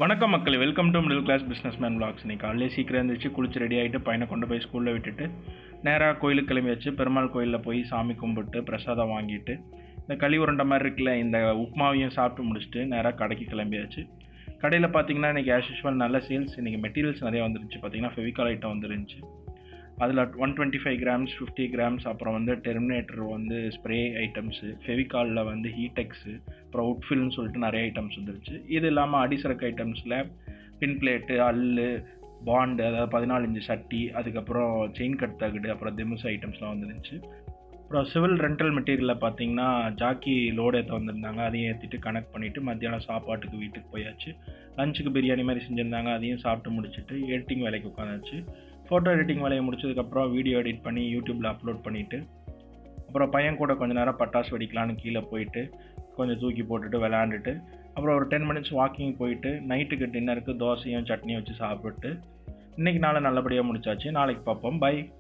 வணக்கம் மக்களே, welcome to middle class businessman vlogs. இன்னைக்கு காலையில் சீக்கிரம் எழுந்திரிச்சு குளிச்சு ரெடி ஆகிட்டு பையனை கொண்டு போய் ஸ்கூலில் விட்டுட்டு நேராக கோயிலுக்கு கிளம்பியாச்சு. பெருமாள் கோயிலில் போய் சாமி கும்பிட்டு பிரசாதம் வாங்கிட்டு இந்த களி உருண்டை மாதிரி இருக்குல்ல, இந்த உப்புமாவையும் சாப்பிட்டு முடிச்சுட்டு நேராக கடைக்கு கிளம்பியாச்சு. கடையில் பார்த்தீங்கன்னா இன்றைக்கி ஆஸ் யூஷுவல் நல்ல சேல்ஸ். இன்றைக்கி மெட்டீரியல்ஸ் நிறையா வந்துருந்துச்சு. பார்த்தீங்கன்னா ஃபெவிகால் ஐட்டம் வந்துருந்துச்சு. அதில் 125 கிராம்ஸ், 50 கிராம்ஸ், அப்புறம் டெர்மினேட்டர் ஸ்ப்ரே ஐட்டம்ஸு, ஃபெவிகாலில் ஹீடெக்ஸு, அப்புறம் உட்ஃபில்னு சொல்லிட்டு நிறைய ஐட்டம்ஸ் வந்துருச்சு. இது இல்லாமல் அடிசரக்கு ஐட்டம்ஸில் பின் பிளேட்டு, அல்லு, பாண்டு, அதாவது 14 இன்ச்சு சட்டி, அதுக்கப்புறம் செயின் கட் தகுடு, அப்புறம் திமுஸ் ஐட்டம்ஸ்லாம் வந்துருந்துச்சு. அப்புறம் சிவில் ரெண்டல் மெட்டீரியலில் பார்த்தீங்கன்னா ஜாக்கி லோடு ஏற்ற வந்திருந்தாங்க. அதையும் ஏற்றிட்டு கனெக்ட் பண்ணிவிட்டு மத்தியானம் சாப்பாட்டுக்கு வீட்டுக்கு போயாச்சு. லஞ்சுக்கு பிரியாணி மாதிரி செஞ்சுருந்தாங்க. அதையும் சாப்பிட்டு முடிச்சுட்டு எடிட்டிங் வேலைக்கு உட்காந்துச்சு. ஃபோட்டோ எடிட்டிங் வேலையை முடிச்சதுக்கப்புறம் வீடியோ எடிட் பண்ணி யூடியூப்பில் அப்லோட் பண்ணிவிட்டு அப்புறம் பையன் கூட கொஞ்சம் நேரம் பட்டாசு வெடிக்கலான்னு கீழே போயிட்டு கொஞ்சம் தூக்கி போட்டுட்டு விளையாண்டுட்டு அப்புறம் ஒரு 10 மினிட்ஸ் வாக்கிங் போயிட்டு நைட்டுக்கு டின்னருக்கு தோசையும் சட்னியும் வச்சு சாப்பிட்டு இன்றைக்கி நாளை நல்லபடியாக முடிச்சாச்சு. நாளைக்கு பார்ப்போம். பை.